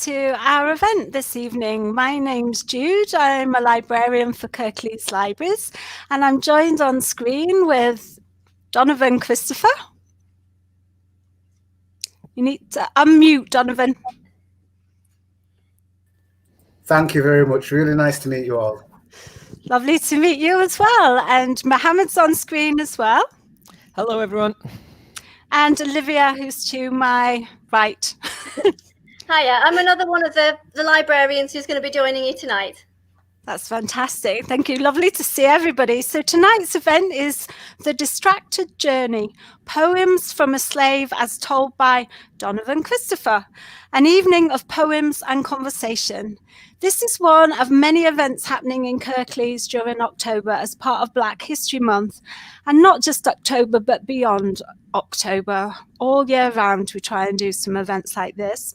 to our event this evening. My name's Jude. I'm a librarian for Kirklees Libraries, and I'm joined on screen with Donavan Christopher. You need to unmute, Donavan. Thank you very much. Really nice to meet you all. Lovely to meet you as well. And Mohammed's on screen as well. Hello, everyone. And Olivia, who's to my right. Hiya, I'm another one of the librarians who's going to be joining you tonight. That's fantastic. Thank you. Lovely to see everybody. So tonight's event is The Distracted Journey, Poems from a Slave as told by Donavan Christopher, an evening of poems and conversation. This is one of many events happening in Kirklees during October as part of Black History Month, and not just October, but beyond October. All year round, we try and do some events like this.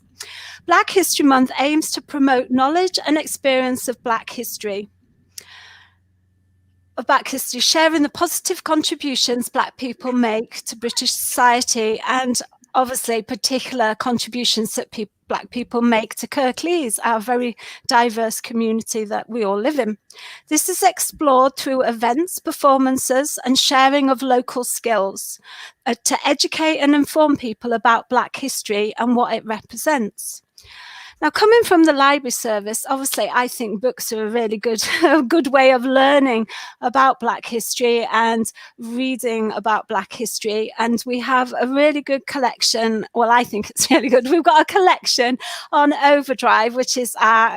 Black History Month aims to promote knowledge and experience of Black history, sharing the positive contributions Black people make to British society, and obviously particular contributions that Black people make to Kirklees, our very diverse community that we all live in. This is explored through events, performances, and sharing of local skills to educate and inform people about Black history and what it represents. Now, coming from the library service, obviously, I think books are a really good way of learning about Black history and reading about Black history. And we have a really good collection. Well, I think it's really good. We've got a collection on Overdrive, which is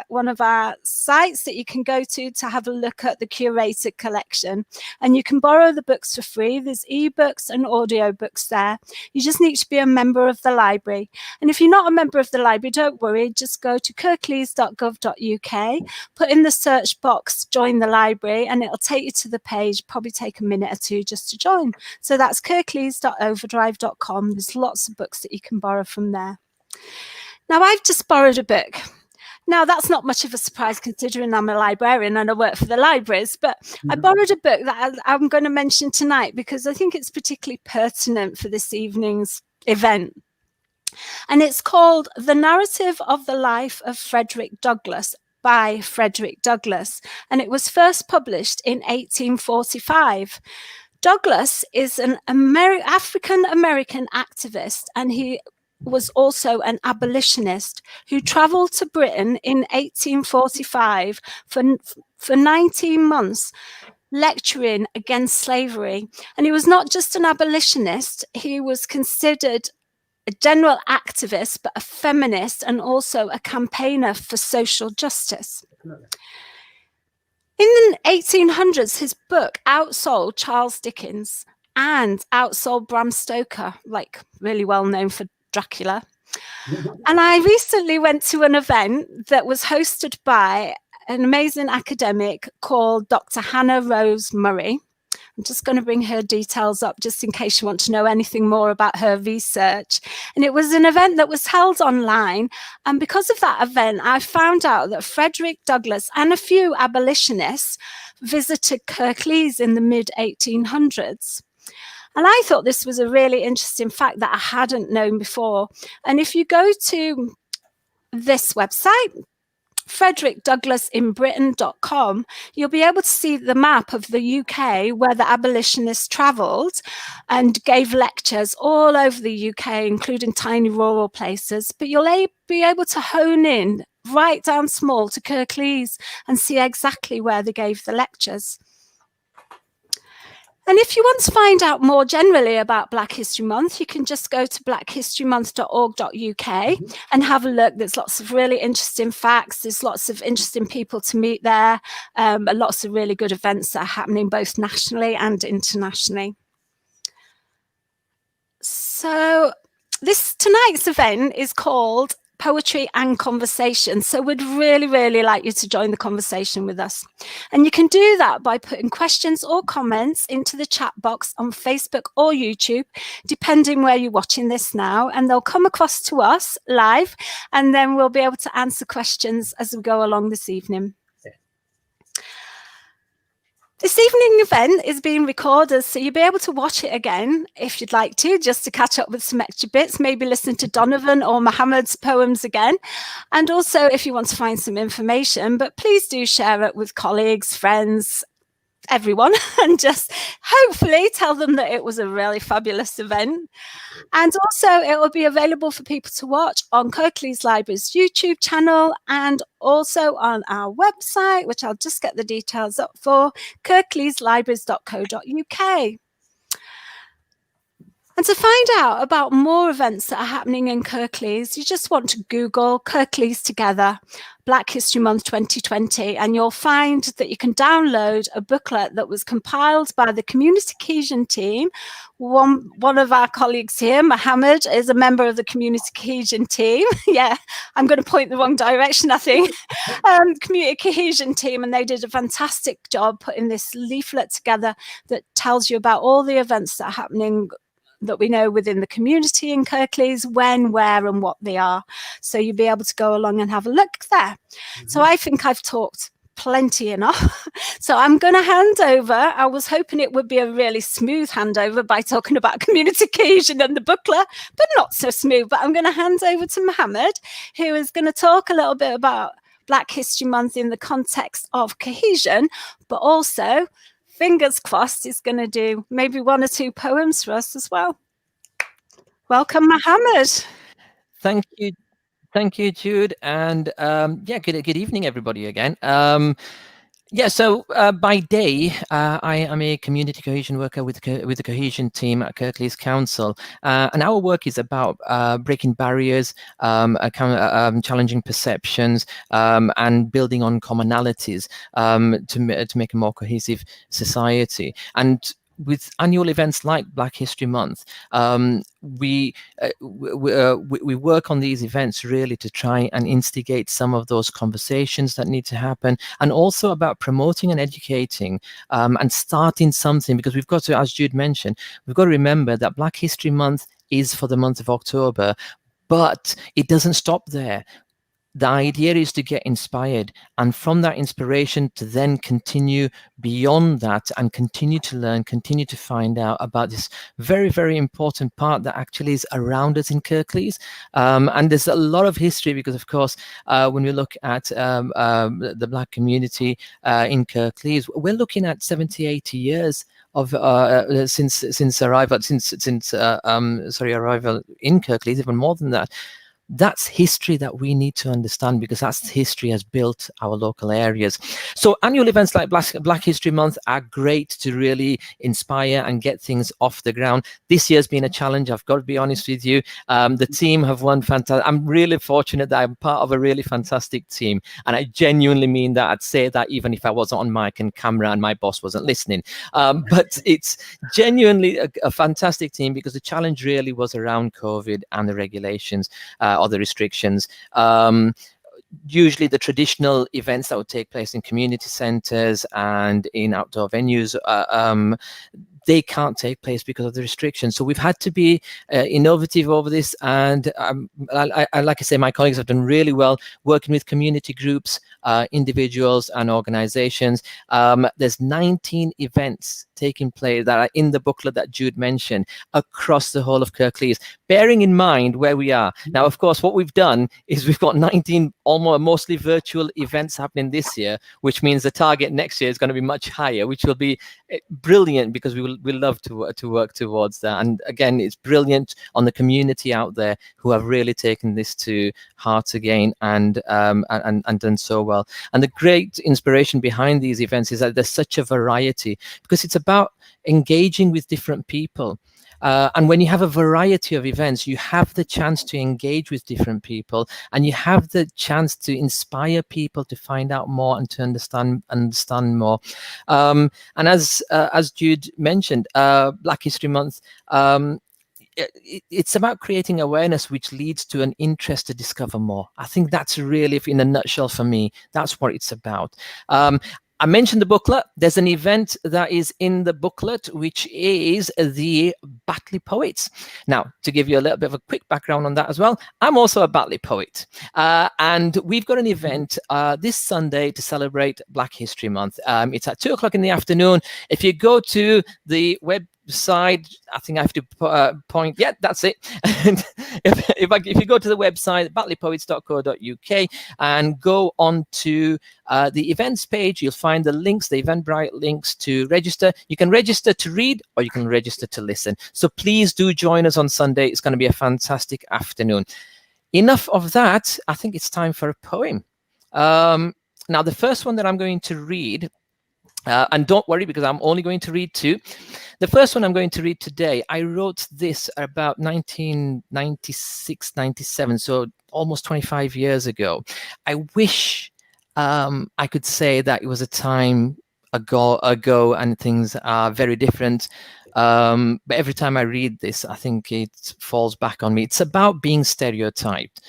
one of our sites that you can go to have a look at the curated collection. And you can borrow the books for free. There's ebooks and audiobooks there. You just need to be a member of the library. And if you're not a member of the library, don't worry. Just go to kirklees.gov.uk, put in the search box, join the library, and it'll take you to the page, probably take a minute or two just to join. So that's kirklees.overdrive.com. There's lots of books that you can borrow from there. Now, I've just borrowed a book. Now, that's not much of a surprise considering I'm a librarian and I work for the libraries, but I borrowed a book that I'm going to mention tonight because I think it's particularly pertinent for this evening's event. And it's called The Narrative of the Life of Frederick Douglass by Frederick Douglass, and it was first published in 1845. Douglass is an African-American activist, and he was also an abolitionist who traveled to Britain in 1845 for 19 months, lecturing against slavery. And he was not just an abolitionist, he was considered a general activist, but a feminist and also a campaigner for social justice. In the 1800s, his book outsold Charles Dickens and outsold Bram Stoker, like really well known for Dracula. And I recently went to an event that was hosted by an amazing academic called Dr. Hannah Rose Murray. I'm just going to bring her details up just in case you want to know anything more about her research. And it was an event that was held online. And because of that event, I found out that Frederick Douglass and a few abolitionists visited Kirklees in the mid-1800s. And I thought this was a really interesting fact that I hadn't known before. And if you go to this website, frederickdouglassinbritain.com, you'll be able to see the map of the UK where the abolitionists travelled and gave lectures all over the UK, including tiny rural places. But you'll be able to hone in right down small to Kirklees and see exactly where they gave the lectures. And if you want to find out more generally about Black History Month, you can just go to blackhistorymonth.org.uk and have a look. There's lots of really interesting facts. There's lots of interesting people to meet there. Lots of really good events that are happening both nationally and internationally. So tonight's event is called Poetry and Conversation. So we'd really, really like you to join the conversation with us. And you can do that by putting questions or comments into the chat box on Facebook or YouTube, depending where you're watching this now. And they'll come across to us live, and then we'll be able to answer questions as we go along this evening. This evening event is being recorded, so you'll be able to watch it again if you'd like to, just to catch up with some extra bits, maybe listen to Donavan or Mohammed's poems again. And also if you want to find some information, but please do share it with colleagues, friends, everyone, and just hopefully tell them that it was a really fabulous event. And also it will be available for people to watch on Kirklees Library's YouTube channel and also on our website, which I'll just get the details up for, kirkleeslibraries.co.uk. And to find out about more events that are happening in Kirklees, you just want to Google Kirklees Together, Black History Month 2020, and you'll find that you can download a booklet that was compiled by the Community Cohesion team. One of our colleagues here, Mohammed, is a member of the Community Cohesion team. Yeah, I'm going to point the wrong direction, I think. Community Cohesion team, and they did a fantastic job putting this leaflet together that tells you about all the events that are happening that we know within the community in Kirklees, when, where, and what they are. So you'll be able to go along and have a look there. So I think I've talked plenty enough. So I'm going to hand over. I was hoping it would be a really smooth handover by talking about community cohesion and the booklet, but not so smooth. But I'm going to hand over to Mohammed, who is going to talk a little bit about Black History Month in the context of cohesion, but also, fingers crossed, is going to do maybe one or two poems for us as well. Welcome, Mohammed. Thank you, Jude, and yeah, good evening, everybody again. Yeah, so by day, I am a community cohesion worker with the cohesion team at Kirklees Council, and our work is about breaking barriers, challenging perceptions, and building on commonalities to make a more cohesive society. And with annual events like Black History Month, we work on these events really to try and instigate some of those conversations that need to happen, and also about promoting and educating and starting something, because we've got to, as Jude mentioned, we've got to remember that Black History Month is for the month of October, but it doesn't stop there. The idea is to get inspired, and from that inspiration to then continue beyond that and continue to learn, continue to find out about this very, very important part that actually is around us in Kirklees. And there's a lot of history because, of course, when we look at the Black community in Kirklees, we're looking at 70, 80 years of since arrival in Kirklees, even more than that. That's history that we need to understand, because that's history has built our local areas. So annual events like Black History Month are great to really inspire and get things off the ground. This year's been a challenge, I've got to be honest with you. The team have won fantastic. I'm really fortunate that I'm part of a really fantastic team, and I genuinely mean that. I'd say that even if I wasn't on mic and camera and my boss wasn't listening. But it's genuinely a fantastic team, because the challenge really was around COVID and the regulations, or the restrictions. Usually the traditional events that would take place in community centres and in outdoor venues, they can't take place because of the restrictions. So we've had to be innovative over this, and like I say, my colleagues have done really well working with community groups, individuals and organizations. There's 19 events taking place that are in the booklet that Jude mentioned across the whole of Kirklees, bearing in mind where we are. Now, of course, what we've done is we've got 19 mostly virtual events happening this year, which means the target next year is going to be much higher, which will be brilliant, because we love to work towards that. And again, it's brilliant on the community out there who have really taken this to heart again and done so well. And the great inspiration behind these events is that there's such a variety, because it's about engaging with different people. And when you have a variety of events, you have the chance to engage with different people, and you have the chance to inspire people to find out more and to understand more. And as Jude mentioned, Black History Month, it's about creating awareness, which leads to an interest to discover more. I think that's really, in a nutshell, for me, that's what it's about. I mentioned the booklet. There's an event that is in the booklet, which is the Batley Poets. Now, to give you a little bit of a quick background on that as well, I'm also a Batley poet. And we've got an event this Sunday to celebrate Black History Month. It's at 2 o'clock in the afternoon. If you go to the website, I think I have to point, yeah, that's it. if you go to the website, batleypoets.co.uk, and go on to the events page, you'll find the links, the Eventbrite links to register. You can register to read or you can register to listen. So please do join us on Sunday. It's going to be a fantastic afternoon. Enough of that. I think it's time for a poem. Now, the first one that I'm going to read, and don't worry because I'm only going to read two. The first one I'm going to read today, I wrote this about 1996, 97, so almost 25 years ago. I wish I could say that it was a time ago and things are very different. But every time I read this, I think it falls back on me. It's about being stereotyped.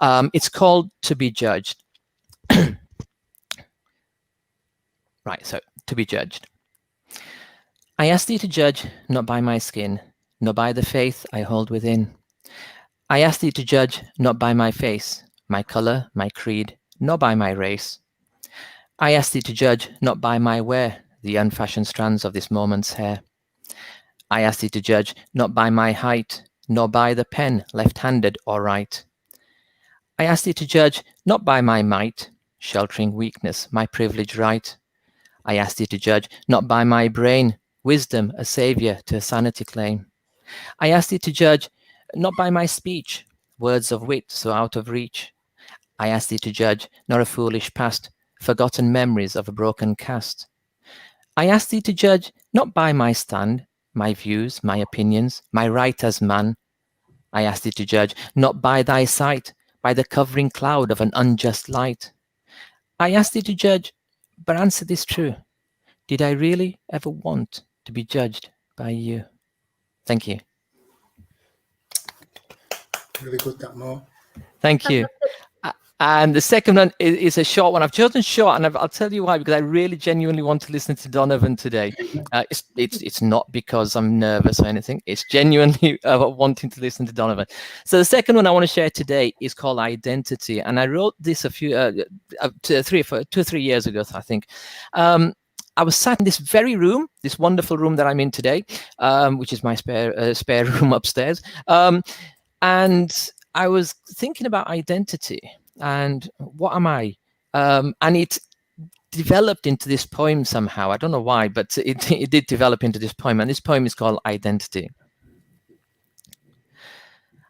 It's called To Be Judged. Right, so to be judged. I ask thee to judge not by my skin, nor by the faith I hold within. I ask thee to judge not by my face, my colour, my creed, nor by my race. I ask thee to judge not by my wear, the unfashioned strands of this moment's hair. I ask thee to judge not by my height, nor by the pen left-handed or right. I ask thee to judge not by my might, sheltering weakness, my privilege right. I ask thee to judge not by my brain, wisdom a saviour to sanity claim. I ask thee to judge not by my speech, words of wit so out of reach. I ask thee to judge not a foolish past, forgotten memories of a broken cast. I ask thee to judge not by my stand, my views, my opinions, my right as man. I ask thee to judge not by thy sight, by the covering cloud of an unjust light. I ask thee to judge, but answer this true. Did I really ever want to be judged by you? Thank you. Really good, that, Mo. Thank you. And the second one is a short one. I've chosen short, and I'll tell you why, because I really genuinely want to listen to Donavan today. It's not because I'm nervous or anything. It's genuinely wanting to listen to Donavan. So the second one I want to share today is called Identity, and I wrote this a few 2 or 3 years ago, I think. I was sat in this very room, this wonderful room that I'm in today, which is my spare room upstairs, and I was thinking about identity. And what am I? And it developed into this poem somehow. I don't know why, but it did develop into this poem. And this poem is called Identity.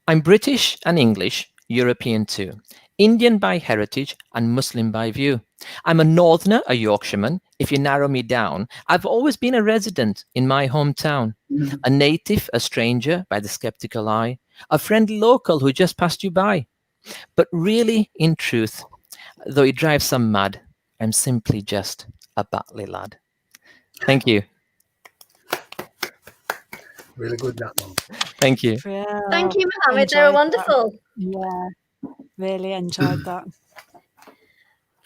I'm British and English, European too, Indian by heritage and Muslim by view. I'm a northerner, a Yorkshireman. If you narrow me down, I've always been a resident in my hometown, a native, a stranger by the skeptical eye, a friendly local who just passed you by. But really, in truth, though it drives some mad, I'm simply just a Batley lad. Thank you. Really good, that, Mo. Thank you. Thank you, Mohammed. They were wonderful. Yeah, really enjoyed that.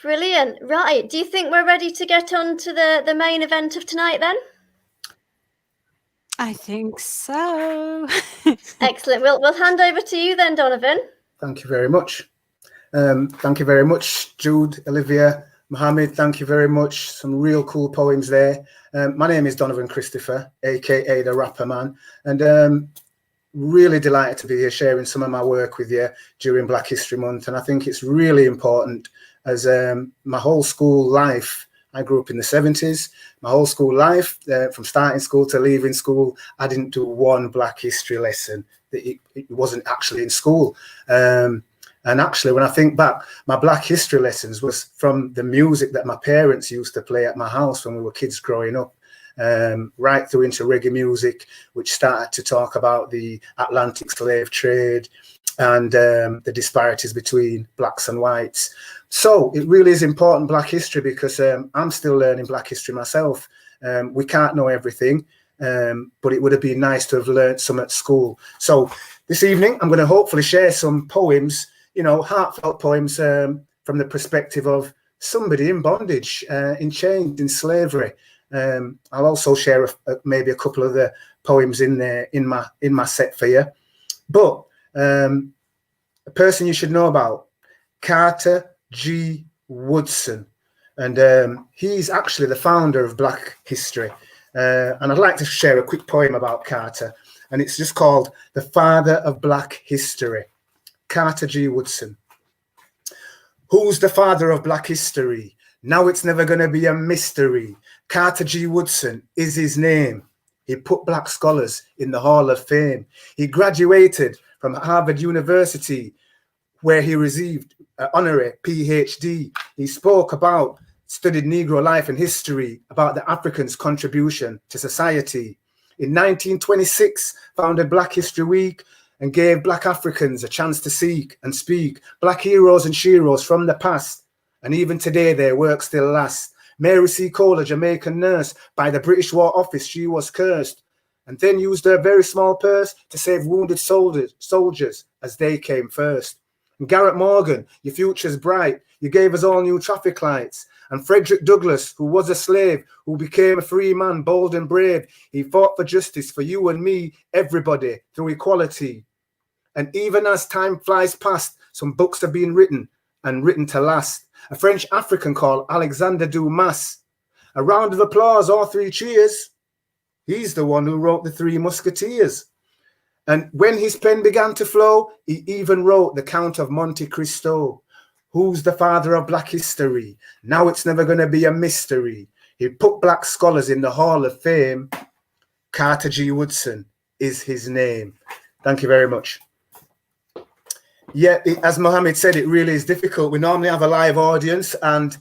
Brilliant. Right. Do you think we're ready to get on to the main event of tonight then? I think so. Excellent. We'll hand over to you then, Donavan. Thank you very much. Thank you very much, Jude, Olivia, Mohammed. Thank you very much. Some real cool poems there. My name is Donavan Christopher, aka the Rapper Man, and really delighted to be here sharing some of my work with you during Black History Month. And I think it's really important, as my whole school life, I grew up in the 70s. My whole school life, from starting school to leaving school, I didn't do one Black history lesson. It wasn't actually in school. And actually, when I think back, my Black history lessons was from the music that my parents used to play at my house when we were kids growing up, right through into reggae music, which started to talk about the Atlantic slave trade and the disparities between blacks and whites. So it really is important, Black history, because I'm still learning Black history myself. We can't know everything. But it would have been nice to have learned some at school. So this evening, I'm going to hopefully share some poems, heartfelt poems from the perspective of somebody in bondage, in chains, in slavery. I'll also share maybe a couple of the poems in there in my set for you. But a person you should know about, Carter G Woodson, and he's actually the founder of Black history. And I'd like to share a quick poem about Carter, and it's just called The Father of Black History. Carter G Woodson. Who's the father of Black history? Now it's never going to be a mystery. Carter G Woodson is his name. He put Black scholars in the Hall of Fame. He graduated from Harvard University, where he received an honorary PhD. He spoke about, studied Negro life and history, about the Africans' contribution to society. In 1926, founded Black History Week and gave Black Africans a chance to seek and speak. Black heroes and sheroes from the past, and even today their work still lasts. Mary C. Cole, a Jamaican nurse, by the British War Office she was cursed, and then used her very small purse to save wounded soldiers as they came first. And Garrett Morgan, your future's bright, you gave us all new traffic lights. And Frederick Douglass, who was a slave, who became a free man, bold and brave, he fought for justice for you and me, everybody, through equality. And even as time flies past, some books have been written and written to last. A French African called Alexander Dumas. A round of applause or 3 cheers. He's the one who wrote the 3 Musketeers. And when his pen began to flow, he even wrote the Count of Monte Cristo. Who's the father of Black history? Now it's never going to be a mystery. He put Black scholars in the Hall of Fame. Carter G Woodson is his name. Thank you very much. Yeah, as Mohammed said, it really is difficult. We normally have a live audience, and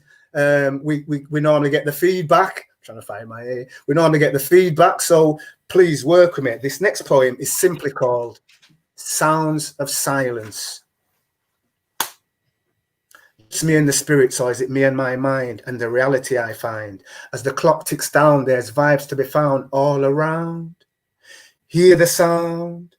we normally get the feedback. I'm trying to find my A. We normally get the feedback, so please work with me. This next poem is simply called Sounds of Silence. It's me and the spirits, or is it me and my mind and the reality I find? As the clock ticks down, there's vibes to be found all around. Hear the sound.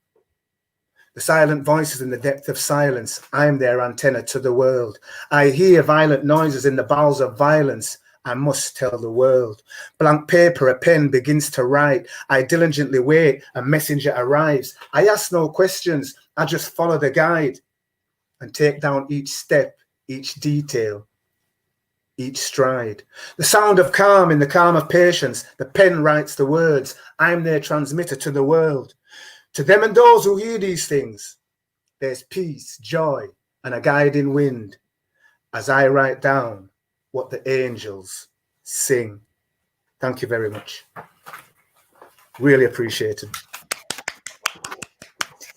The silent voices in the depth of silence. I'm their antenna to the world. I hear violent noises in the bowels of violence. I must tell the world. Blank paper, a pen begins to write. I diligently wait, a messenger arrives. I ask no questions, I just follow the guide and take down each step, each detail, each stride. The sound of calm in the calm of patience. The pen writes the words. I'm their transmitter to the world. To them and those who hear these things, there's peace, joy, and a guiding wind as I write down what the angels sing. Thank you very much. Really appreciated.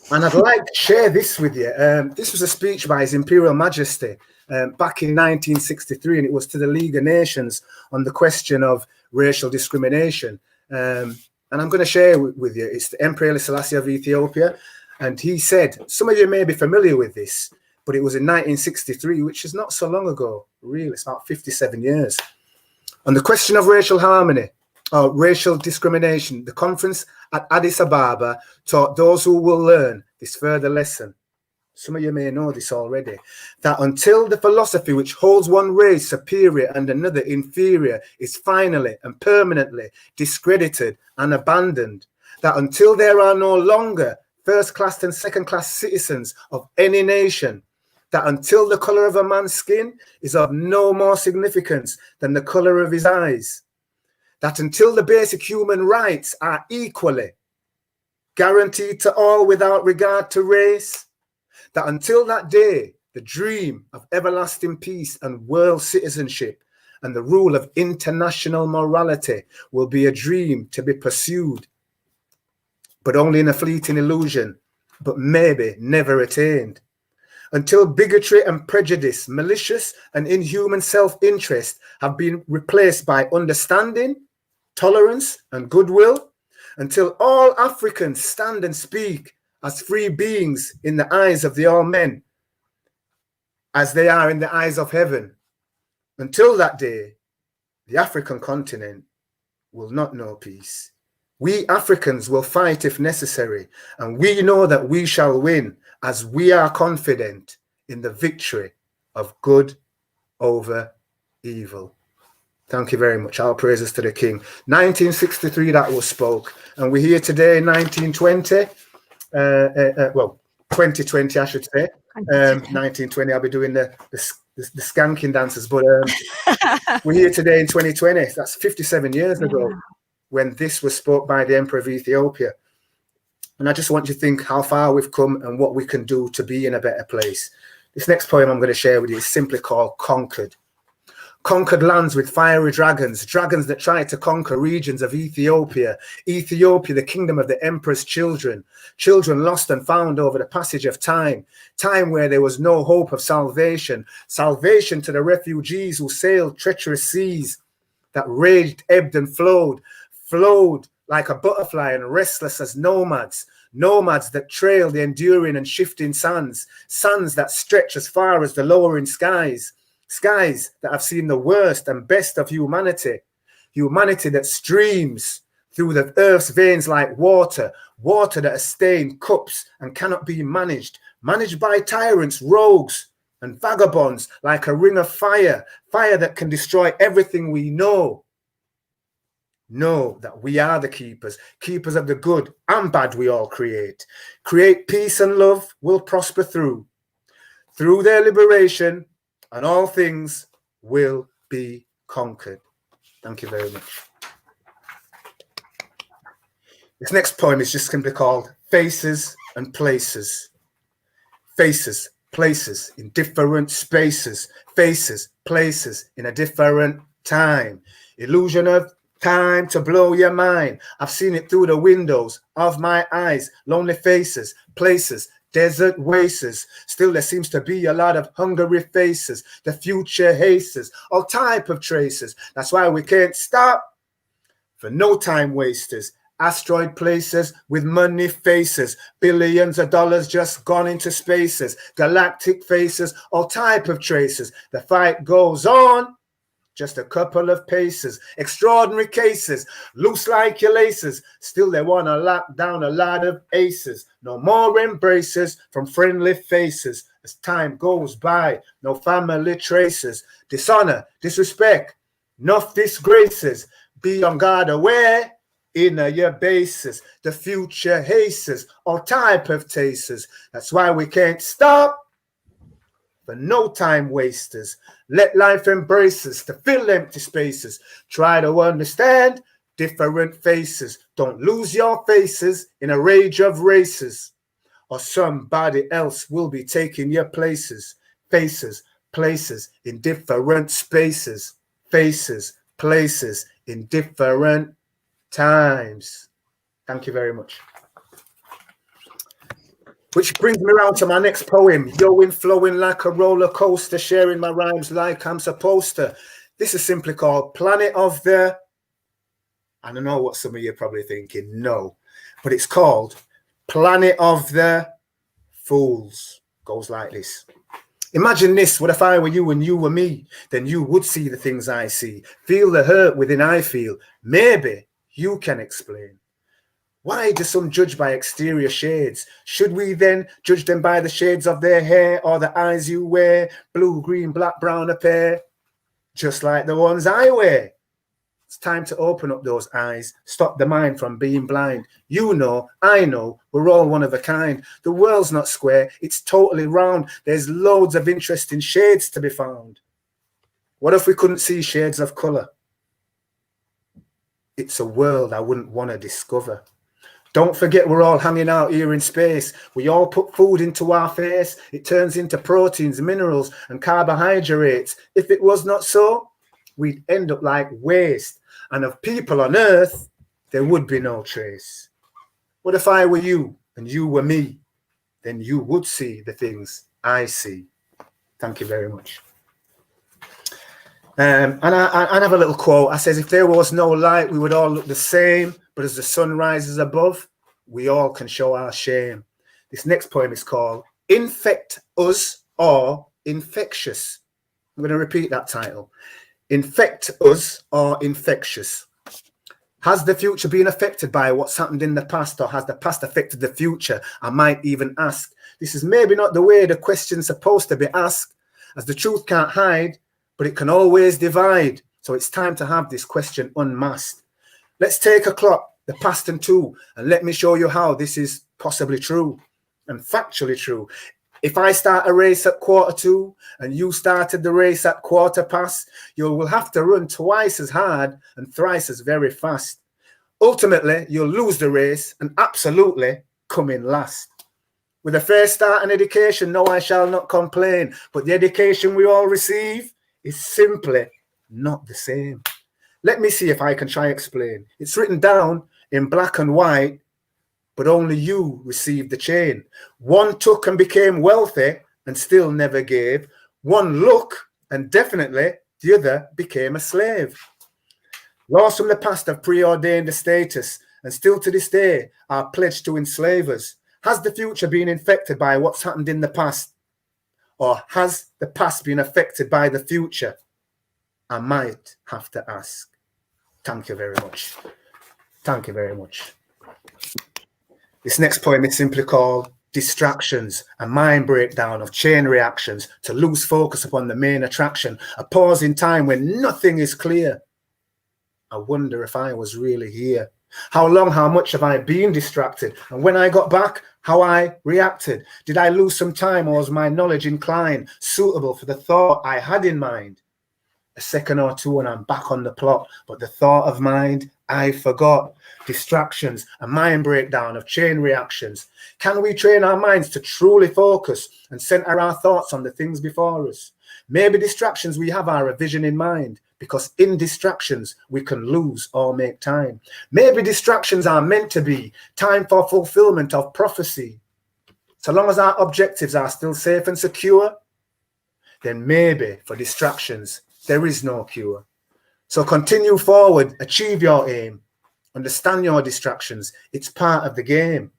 And I'd like to share this with you. This was a speech by His Imperial Majesty back in 1963, and it was to the League of Nations on the question of racial discrimination. And I'm going to share with you, it's the Emperor Haile Selassie of Ethiopia. And he said, some of you may be familiar with this, but it was in 1963, which is not so long ago, really, it's about 57 years. On the question of racial harmony, or racial discrimination, the conference at Addis Ababa taught those who will learn this further lesson. Some of you may know this already, that until the philosophy which holds one race superior and another inferior is finally and permanently discredited and abandoned, that until there are no longer first-class and second-class citizens of any nation, that until the color of a man's skin is of no more significance than the color of his eyes, that until the basic human rights are equally guaranteed to all without regard to race, that until that day, the dream of everlasting peace and world citizenship and the rule of international morality will be a dream to be pursued, but only in a fleeting illusion, but maybe never attained. Until bigotry and prejudice, malicious and inhuman self-interest have been replaced by understanding, tolerance, and goodwill, until all Africans stand and speak as free beings in the eyes of the all men, as they are in the eyes of heaven. Until that day, the African continent will not know peace. We Africans will fight if necessary, and we know that we shall win, as we are confident in the victory of good over evil. Thank you very much. All praises to the King. 1963 that was spoke. And we're here today in 1920. Well, 2020, I should say. 1920, I'll be doing the skanking dances. But we're here today in 2020. That's 57 years ago when this was spoke by the Emperor of Ethiopia. And I just want you to think how far we've come and what we can do to be in a better place. This next poem I'm going to share with you is simply called Conquered. Conquered lands with fiery dragons, dragons that tried to conquer regions of Ethiopia. Ethiopia, the kingdom of the emperor's children. Children lost and found over the passage of time. Time where there was no hope of salvation. Salvation to the refugees who sailed treacherous seas that raged, ebbed and flowed like a butterfly and restless as nomads. Nomads that trail the enduring and shifting sands. Sands that stretch as far as the lowering skies. Skies that have seen the worst and best of humanity. Humanity that streams through the earth's veins like water. Water that has stained cups and cannot be managed. Managed by tyrants, rogues, and vagabonds like a ring of fire. Fire that can destroy everything we know. Know that we are the keepers. Keepers of the good and bad we all create. Create peace and love will prosper through. Through their liberation, and all things will be conquered. Thank you very much. This next poem is just simply called Faces and Places. Faces, places in different spaces. Faces, places in a different time. Illusion of time to blow your mind. I've seen it through the windows of my eyes. Lonely faces, places, desert wastes. Still there seems to be a lot of hungry faces. The future hastes, all type of traces. That's why we can't stop for no time wasters. Asteroid places with money faces. Billions of dollars just gone into spaces. Galactic faces, all type of traces. The fight goes on. Just a couple of paces, extraordinary cases, loose like your laces. Still they want to lock down a lot of aces. No more embraces from friendly faces. As time goes by, no family traces. Dishonor, disrespect, enough disgraces. Be on guard aware, inner your bases. The future hastes, all type of tastes. That's why we can't stop for no time wasters. Let life embrace us to fill empty spaces. Try to understand different faces. Don't lose your faces in a rage of races, or somebody else will be taking your places. Faces, places in different spaces. Faces, places in different times. Thank you very much. Which brings me around to my next poem. Yoing, flowing like a roller coaster, sharing my rhymes like I'm supposed to. This is simply called Planet of the... I don't know what some of you are probably thinking. No. But it's called Planet of the Fools. Goes like this. Imagine this. What if I were you and you were me? Then you would see the things I see. Feel the hurt within I feel. Maybe you can explain. Why do some judge by exterior shades? Should we then judge them by the shades of their hair or the eyes you wear? Blue, green, black, brown, a pair, just like the ones I wear. It's time to open up those eyes, stop the mind from being blind. You know, I know, we're all one of a kind. The world's not square, it's totally round. There's loads of interesting shades to be found. What if we couldn't see shades of color? It's a world I wouldn't want to discover. Don't forget we're all hanging out here in space. We all put food into our face. It turns into proteins, minerals, and carbohydrates. If it was not so, we'd end up like waste. And of people on Earth, there would be no trace. What if I were you and you were me? Then you would see the things I see. Thank you very much. And I have a little quote. I says, if there was no light, we would all look the same. But as the sun rises above, we all can show our shame. This next poem is called Infect Us or Infectious. I'm going to repeat that title. Infect us or infectious. Has the future been affected by what's happened in the past, or has the past affected the future? I might even ask. This is maybe not the way the question's supposed to be asked, as the truth can't hide but it can always divide. So it's time to have this question unmasked. Let's take a clock, the past and two, and let me show you how this is possibly true and factually true. If I start a race at 1:45 and you started the race at 1:15, you will have to run twice as hard and thrice as very fast. Ultimately, you'll lose the race and absolutely come in last. With a fair start and education, no, I shall not complain, but the education we all receive is simply not the same. Let me see if I can try explain. It's written down in black and white, but only you received the chain. One took and became wealthy and still never gave. One look and definitely the other became a slave. Laws from the past have preordained a status and still to this day are pledged to enslave us. Has the future been infected by what's happened in the past? Or has the past been affected by the future? I might have to ask. Thank you very much. Thank you very much. This next poem is simply called Distractions, a mind breakdown of chain reactions to lose focus upon the main attraction, a pause in time when nothing is clear. I wonder if I was really here. How long, how much have I been distracted? And when I got back, how I reacted? Did I lose some time, or was my knowledge inclined, suitable for the thought I had in mind? A second or two and I'm back on the plot, but the thought of mind I forgot. Distractions, a mind breakdown of chain reactions. Can we train our minds to truly focus and center our thoughts on the things before us? Maybe distractions we have are a vision in mind, because in distractions we can lose or make time. Maybe distractions are meant to be time for fulfillment of prophecy. So long as our objectives are still safe and secure, then maybe for distractions there is no cure. So continue forward, achieve your aim, understand your distractions. It's part of the game.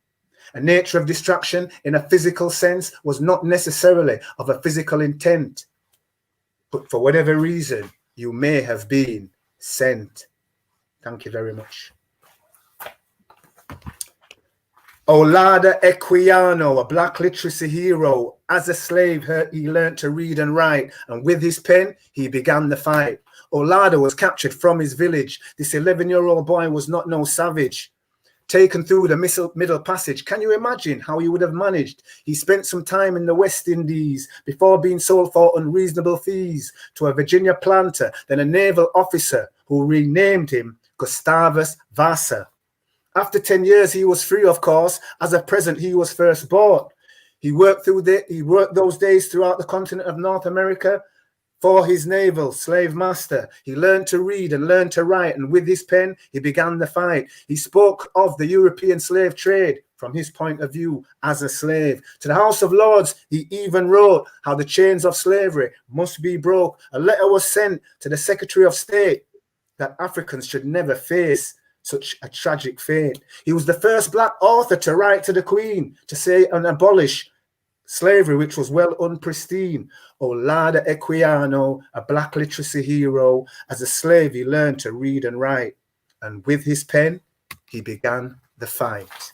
A nature of distraction in a physical sense was not necessarily of a physical intent, but for whatever reason, you may have been sent. Thank you very much. Olada Equiano, a black literacy hero. As a slave, he learned to read and write, and with his pen, he began the fight. Olada was captured from his village. This 11-year-old boy was not no savage. Taken through the Middle Passage. Can you imagine how he would have managed? He spent some time in the West Indies before being sold for unreasonable fees to a Virginia planter, then a naval officer who renamed him Gustavus Vasa. After 10 years, he was free, of course. As a present, he was first bought. He worked those days throughout the continent of North America for his naval slave master. He learned to read and learned to write, and with his pen, he began the fight. He spoke of the European slave trade from his point of view as a slave. To the House of Lords, he even wrote how the chains of slavery must be broke. A letter was sent to the Secretary of State that Africans should never face such a tragic fate. He was the first black author to write to the Queen to say and abolish slavery, which was well unpristine. Olada Equiano, a black literacy hero. As a slave, he learned to read and write, and with his pen, he began the fight.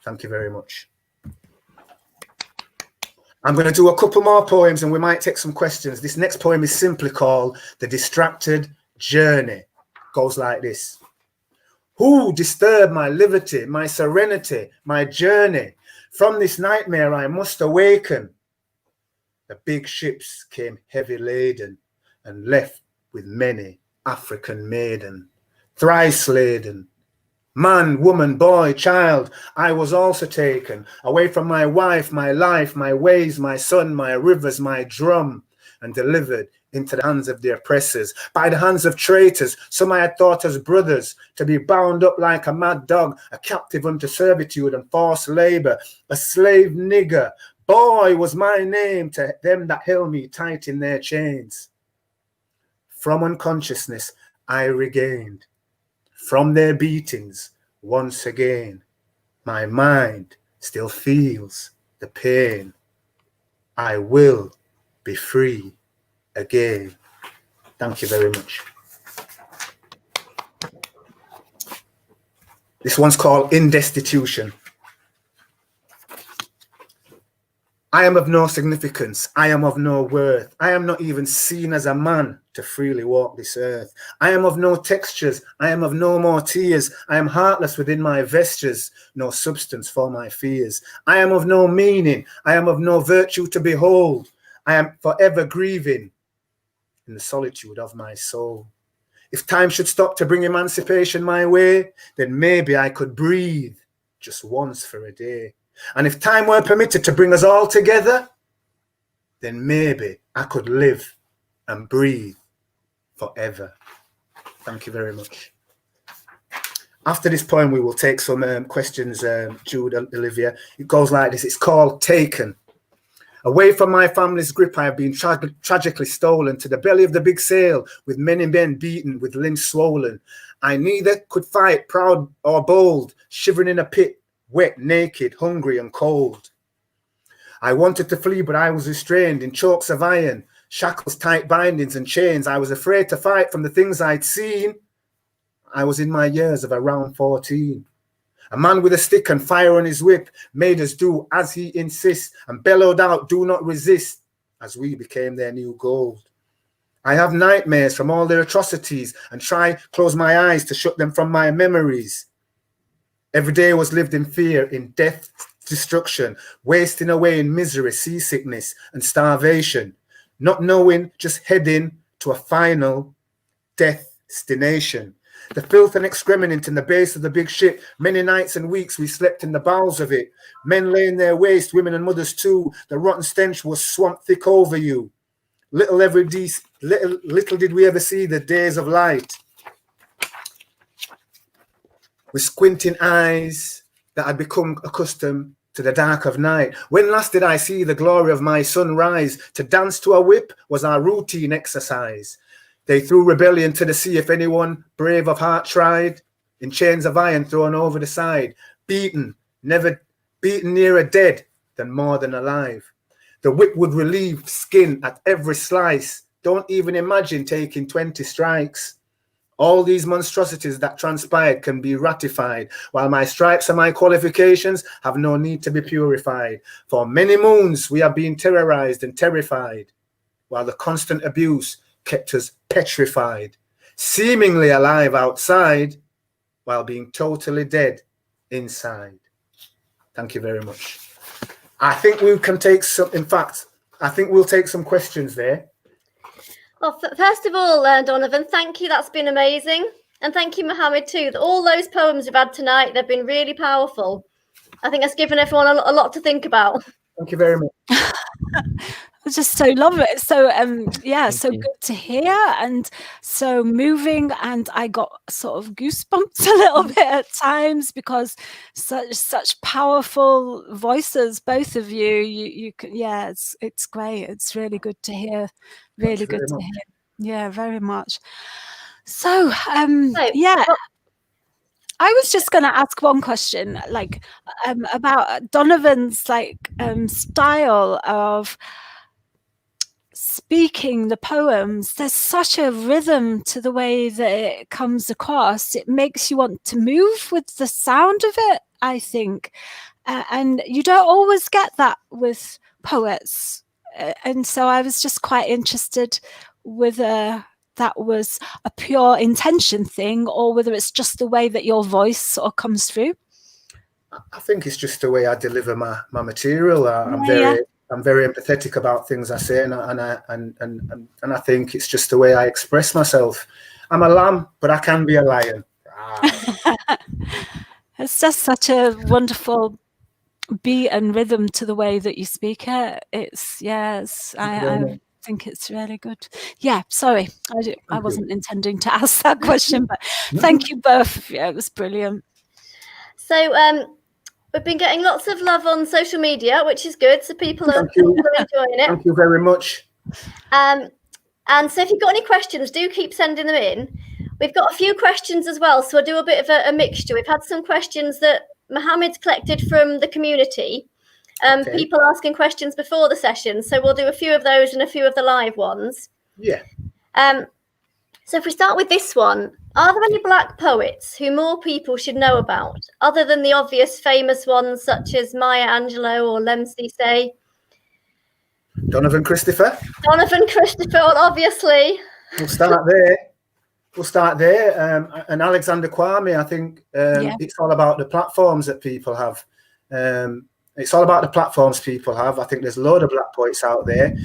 Thank you very much. I'm going to do a couple more poems and we might take some questions. This next poem is simply called The Distracted Journey. Goes like this. Who disturbed my liberty, my serenity, my journey? From this nightmare I must awaken. The big ships came heavy laden and left with many African maiden, thrice laden. Man, woman, boy, child, I was also taken away from my wife, my life, my ways, my son, my rivers, my drum, and delivered into the hands of the oppressors, by the hands of traitors, some I had thought as brothers, to be bound up like a mad dog, a captive unto servitude and forced labor, a slave nigger. Boy was my name to them that held me tight in their chains. From unconsciousness I regained, from their beatings once again, my mind still feels the pain. I will be free again. Thank you very much. This one's called In Destitution. I am of no significance. I am of no worth. I am not even seen as a man to freely walk this earth. I am of no textures. I am of no more tears. I am heartless within my vestures, no substance for my fears. I am of no meaning. I am of no virtue to behold. I am forever grieving in the solitude of my soul. If time should stop to bring emancipation my way, then maybe I could breathe just once for a day. And if time were permitted to bring us all together, then maybe I could live and breathe forever. Thank you very much. After this poem, we will take some questions, Jude, Olivia. It goes like this. It's called Taken. Away from my family's grip, I have been tragically stolen to the belly of the big sail, with many men beaten, with limbs swollen. I neither could fight, proud or bold, shivering in a pit, wet, naked, hungry and cold. I wanted to flee, but I was restrained in chokes of iron, shackles, tight bindings and chains. I was afraid to fight from the things I'd seen. I was in my years of around 14. A man with a stick and fire on his whip made us do as he insists and bellowed out, "Do not resist," as we became their new gold. I have nightmares from all their atrocities and try close my eyes to shut them from my memories. Every day was lived in fear, in death, destruction, wasting away in misery, seasickness and starvation, not knowing, just heading to a final destination. The filth and excrement in the base of the big ship. Many nights and weeks we slept in the bowels of it. Men lay in their waste, women and mothers too. The rotten stench was swamped thick over you. Little did we ever see the days of light. With squinting eyes that had become accustomed to the dark of night. When last did I see the glory of my sunrise? To dance to a whip was our routine exercise. They threw rebellion to the sea if anyone brave of heart tried. In chains of iron thrown over the side. Beaten, never beaten nearer dead than more than alive. The whip would relieve skin at every slice. Don't even imagine taking 20 strikes. All these monstrosities that transpired can be ratified, while my stripes and my qualifications have no need to be purified. For many moons we have been terrorized and terrified, while the constant abuse kept us petrified, seemingly alive outside, while being totally dead inside. Thank you very much. I think we can take some, in fact, I think we'll take some questions there. Well, first of all, Donavan, thank you. That's been amazing. And thank you, Mohammed, too. All those poems we've had tonight, they've been really powerful. I think that's given everyone a lot to think about. Thank you very much. I just so love it. So yeah, so good to hear and so moving, and I got sort of goosebumps a little bit at times because such powerful voices, both of you. You can, yeah, it's great. It's really good to hear. Really good to hear. Yeah, very much. So yeah. I was just going to ask one question, like about Donovan's style of speaking the poems. There's such a rhythm to the way that it comes across. It makes you want to move with the sound of it, I think. And you don't always get that with poets. And so I was just quite interested whether that was a pure intention thing or whether it's just the way that your voice sort of comes through. I think it's just the way I deliver my material. I'm very empathetic about things I say, and I think it's just the way I express myself. I'm a lamb, but I can be a lion. It's just such a wonderful beat and rhythm to the way that you speak it. It's I think it's really good. Yeah, sorry, I wasn't intending to ask that question, but thank you both. Yeah, it was brilliant. So we've been getting lots of love on social media, which is good. So people are enjoying it. Thank you very much. And so if you've got any questions, do keep sending them in. We've got a few questions as well, so we'll do a bit of a mixture. We've had some questions that Mohammed's collected from the community. People asking questions before the session, so we'll do a few of those and a few of the live ones. Yeah. So if we start with this one, are there any Black poets who more people should know about, other than the obvious famous ones such as Maya Angelou or Lemn Sissay? Donavan Christopher. Donavan Christopher, well, obviously. We'll start there. And Alexander Kwame, I think it's all about the platforms that people have. It's all about the platforms people have. I think there's a load of black poets out there,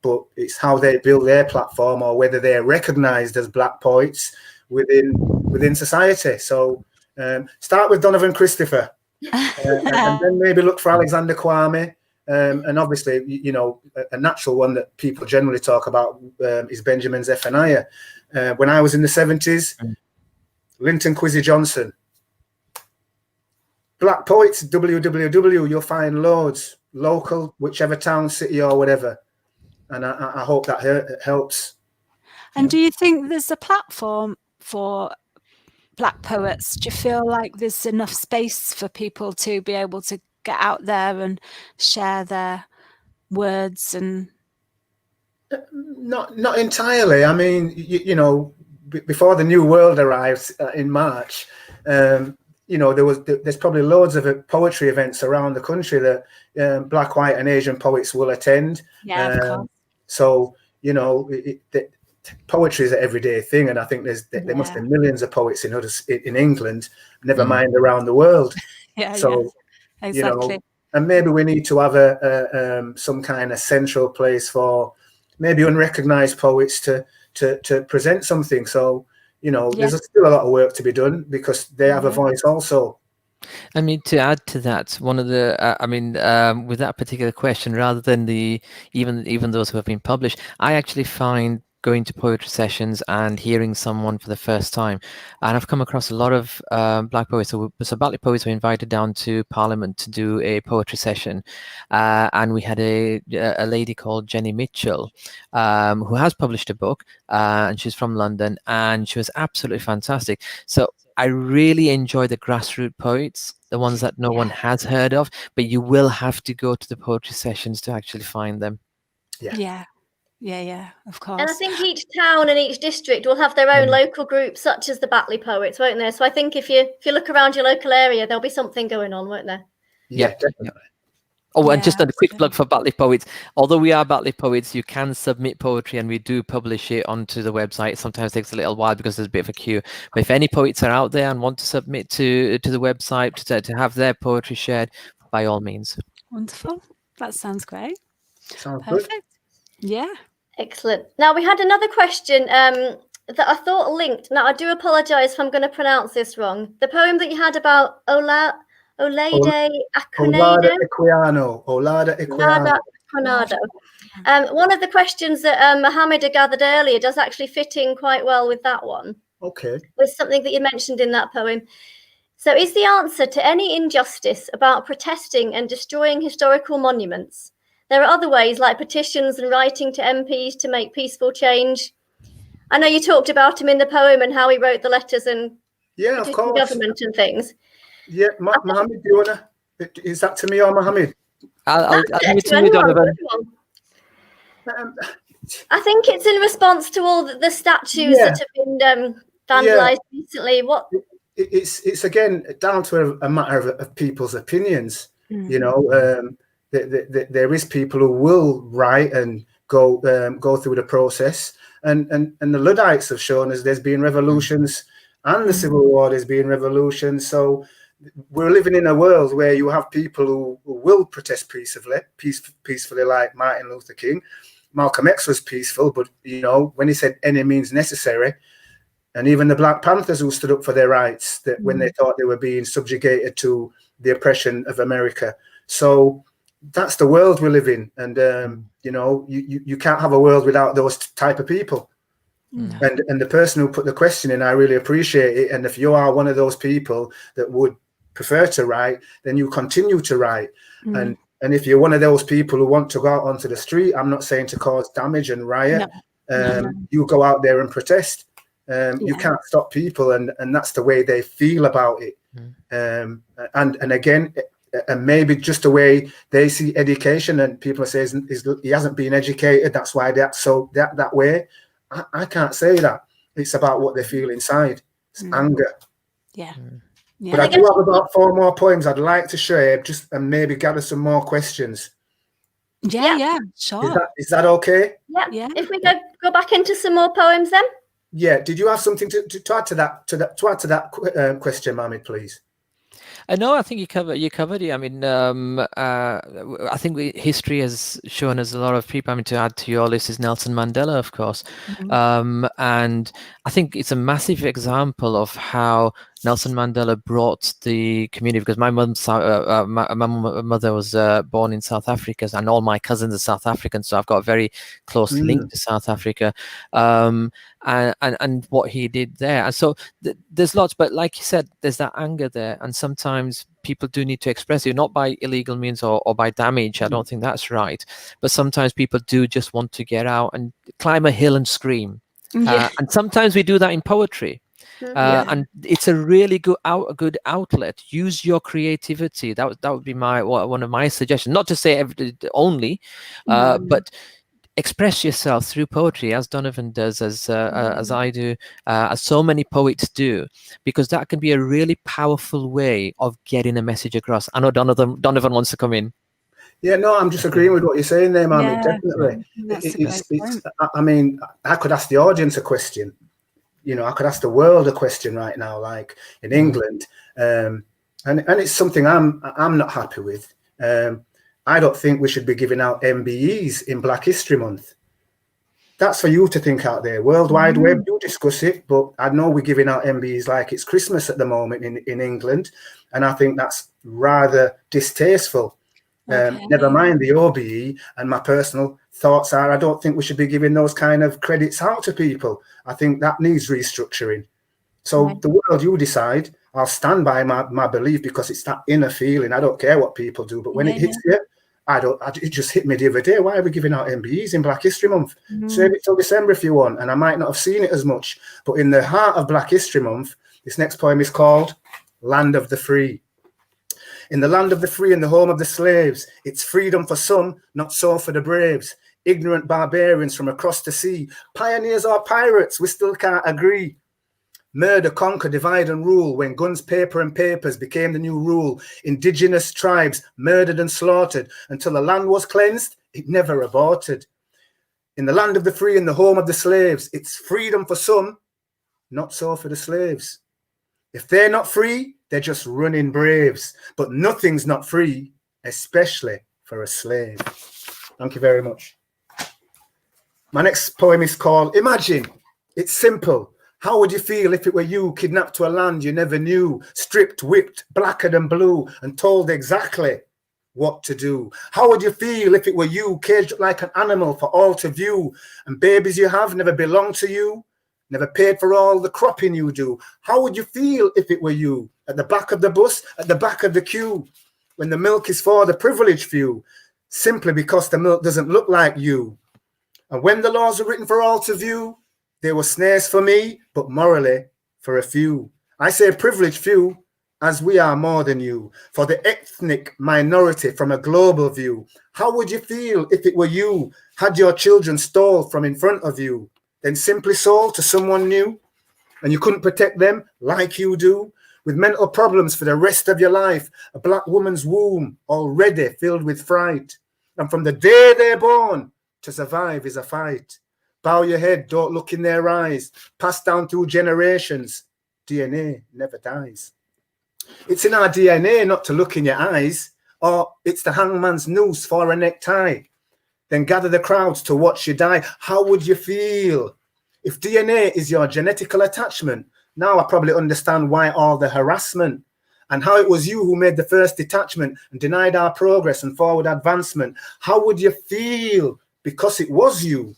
but it's how they build their platform or whether they're recognised as black poets within society. So start with Donavan Christopher, and then maybe look for Alexander Kwame. And obviously, you know, a natural one that people generally talk about is Benjamin Zephaniah. When I was in the 70s, Linton Kwesi Johnson. Black poets, www, you'll find loads, local, whichever town, city or whatever. And I hope that helps. And do you think there's a platform for black poets? Do you feel like there's enough space for people to be able to get out there and share their words? And not entirely. I mean, you know, before the New World arrived in March, you know, there's probably loads of poetry events around the country that black, white, and Asian poets will attend. Yeah, of course. So you know, poetry is an everyday thing, and I think there must be millions of poets in England, never mind around the world. Exactly. You know, and maybe we need to have some kind of central place for maybe unrecognized poets to present something. So, you know, there's still a lot of work to be done because they have a voice also. I mean, to add to that, one of the, with that particular question, rather than even those who have been published, I actually find going to poetry sessions and hearing someone for the first time, and I've come across a lot of black poets. So black poets were invited down to Parliament to do a poetry session, and we had a lady called Jenny Mitchell, who has published a book, and she's from London, and she was absolutely fantastic. So I really enjoy the grassroots poets, the ones that no one has heard of, but you will have to go to the poetry sessions to actually find them. Yeah, of course. And I think each town and each district will have their own local groups, such as the Batley Poets, won't there? So I think if you look around your local area, there'll be something going on, won't there? Yeah, definitely. Oh, and just a quick plug for Batley Poets. Although we are Batley Poets, you can submit poetry and we do publish it onto the website. It sometimes takes a little while because there's a bit of a queue. But if any poets are out there and want to submit to the website to have their poetry shared, by all means. Wonderful. That sounds great. Sounds Perfect. good. Yeah. Excellent. Now, we had another question that I thought linked. Now, I do apologise if I'm going to pronounce this wrong. The poem that you had about Olada Equiano. Olada Equiano. One of the questions that Mohammed had gathered earlier does actually fit in quite well with that one. Okay. With something that you mentioned in that poem. So, is the answer to any injustice about protesting and destroying historical monuments? There are other ways like petitions and writing to MPs to make peaceful change. I know you talked about him in the poem and how he wrote the letters and of course, government and things. Yeah, Mohammed, do you wanna? Is that to me or Mohammed? I'll give it to you, Donovan. I think it's in response to all the statues that have been vandalised recently. What? It's again down to a matter of people's opinions. You know. There is people who will write and go through the process, and the Luddites have shown us there's been revolutions, and the Civil War there's been revolutions. So we're living in a world where you have people who will protest peacefully, like Martin Luther King. Malcolm X was peaceful, but you know, when he said any means necessary, and even the Black Panthers who stood up for their rights, that when they thought they were being subjugated to the oppression of America. So that's the world we live in, and you know, you can't have a world without those type of people. And the person who put the question in, I really appreciate it. And if you are one of those people that would prefer to write, then you continue to write. And if you're one of those people who want to go out onto the street, I'm not saying to cause damage and riot. You go out there and protest. You can't stop people, and that's the way they feel about it. And again. And maybe just the way they see education, and people say he hasn't been educated, that's why that's that way. I can't say that. It's about what they feel inside. It's anger. But I do have about 4 more poems I'd like to share, and maybe gather some more questions. Yeah, sure. Is that okay? Yeah. If we go back into some more poems then. Yeah. Did you have something to add to that question, Mohammed, please? No, I think you covered it. I mean, I think history has shown us a lot of people. I mean, to add to your list is Nelson Mandela, of course. And I think it's a massive example of how Nelson Mandela brought the community, because my mother was born in South Africa, and all my cousins are South African, so I've got a very close link to South Africa, and what he did there. And so there's lots, but like you said, there's that anger there, and sometimes people do need to express it, not by illegal means or by damage. I don't think that's right, but sometimes people do just want to get out and climb a hill and scream. And sometimes we do that in poetry. And it's a really good outlet. Use your creativity. That would be one of my suggestions. Not to say only, but express yourself through poetry, as Donavan does, as I do, as so many poets do, because that can be a really powerful way of getting a message across. I know Donavan wants to come in. Yeah, no, I'm just agreeing with what you're saying there, Mohammed. Definitely. I mean, I could ask the audience a question. You know, I could ask the world a question right now, like in England, and it's something I'm not happy with. I don't think we should be giving out MBEs in Black History Month. That's for you to think out there. World Wide Web, you discuss it, but I know we're giving out MBEs like it's Christmas at the moment in England, and I think that's rather distasteful. Never mind the OBE, and my personal thoughts are I don't think we should be giving those kind of credits out to people. I think that needs restructuring. So the world, you decide. I'll stand by my belief, because it's that inner feeling. I don't care what people do, but when it hits you, it just hit me the other day. Why are we giving out MBEs in Black History Month? Save it till December if you want. And I might not have seen it as much, but in the heart of Black History Month, this next poem is called Land of the Free. In the land of the free and the home of the slaves, it's freedom for some, not so for the braves. Ignorant barbarians from across the sea, pioneers or pirates, we still can't agree. Murder, conquer, divide and rule. When guns, paper and papers became the new rule, indigenous tribes murdered and slaughtered until the land was cleansed, it never aborted. In the land of the free and the home of the slaves, it's freedom for some, not so for the slaves. If they're not free, they're just running braves. But nothing's not free, especially for a slave. Thank you very much. My next poem is called Imagine. It's simple. How would you feel if it were you, kidnapped to a land you never knew, stripped, whipped, blacker than blue, and told exactly what to do? How would you feel if it were you, caged like an animal for all to view, and babies you have never belonged to you, never paid for all the cropping you do? How would you feel if it were you, at the back of the bus, at the back of the queue, when the milk is for the privileged few, simply because the milk doesn't look like you? And when the laws were written for all to view, they were snares for me, but morally for a few. I say privileged few, as we are more than you. For the ethnic minority from a global view, how would you feel if it were you, had your children stole from in front of you, then simply sold to someone new, and you couldn't protect them like you do? With mental problems for the rest of your life, a black woman's womb already filled with fright. And from the day they're born, to survive is a fight. Bow your head, don't look in their eyes. Passed down through generations, DNA never dies. It's in our DNA not to look in your eyes, or it's the hangman's noose for a necktie. Then gather the crowds to watch you die. How would you feel if DNA is your genetical attachment? Now I probably understand why all the harassment, and how it was you who made the first detachment and denied our progress and forward advancement. How would you feel because it was you?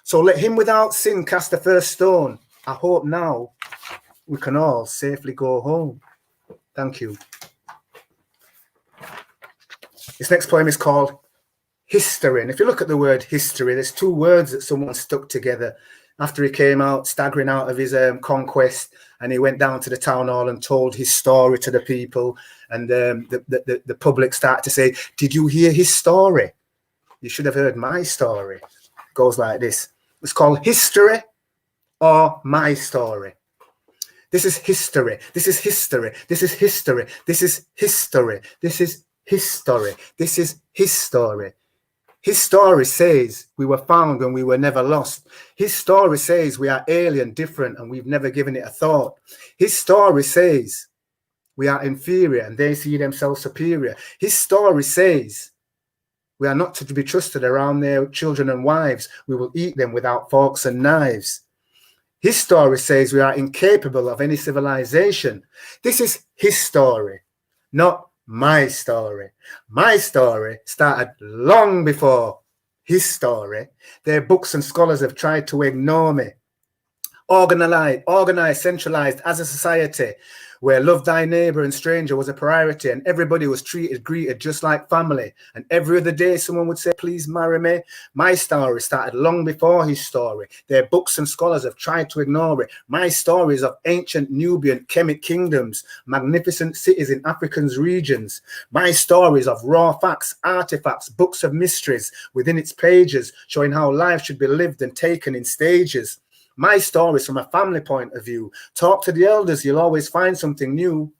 So let him without sin cast the first stone. I hope now we can all safely go home. Thank you. This next poem is called History. And if you look at the word history, there's two words that someone stuck together. After he came out, staggering out of his conquest, and he went down to the town hall and told his story to the people. And the public started to say, did you hear his story? You should have heard my story. It goes like this. It's called History or My Story. This is history. This is history. This is history. This is history. This is his story. This is his story. His story says we were found when we were never lost. His story says we are alien, different, and we've never given it a thought. His story says we are inferior and they see themselves superior. His story says we are not to be trusted around their children and wives. We will eat them without forks and knives. His story says we are incapable of any civilization. This is his story, not my story. My story started long before his story. Their books and scholars have tried to ignore me. Organized, centralized as a society where love thy neighbor and stranger was a priority, and everybody was greeted just like family. And every other day someone would say, please marry me. My story started long before his story. Their books and scholars have tried to ignore it. My stories of ancient Nubian Kemet kingdoms, magnificent cities in African's regions. My stories of raw facts, artifacts, books of mysteries within its pages, showing how life should be lived and taken in stages. My stories from a family point of view. Talk to the elders, you'll always find something new.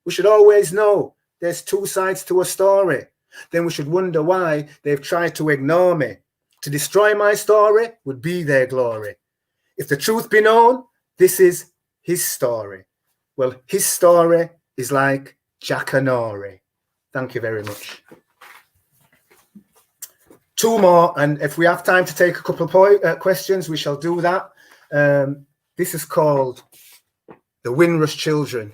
We should always know there's two sides to a story. Then we should wonder why they've tried to ignore me. To destroy my story would be their glory. If the truth be known, this is his story. Well, his story is like Jackanory. Thank you very much. Two more, and if we have time to take a couple of questions, we shall do that. This is called The Winrous Children,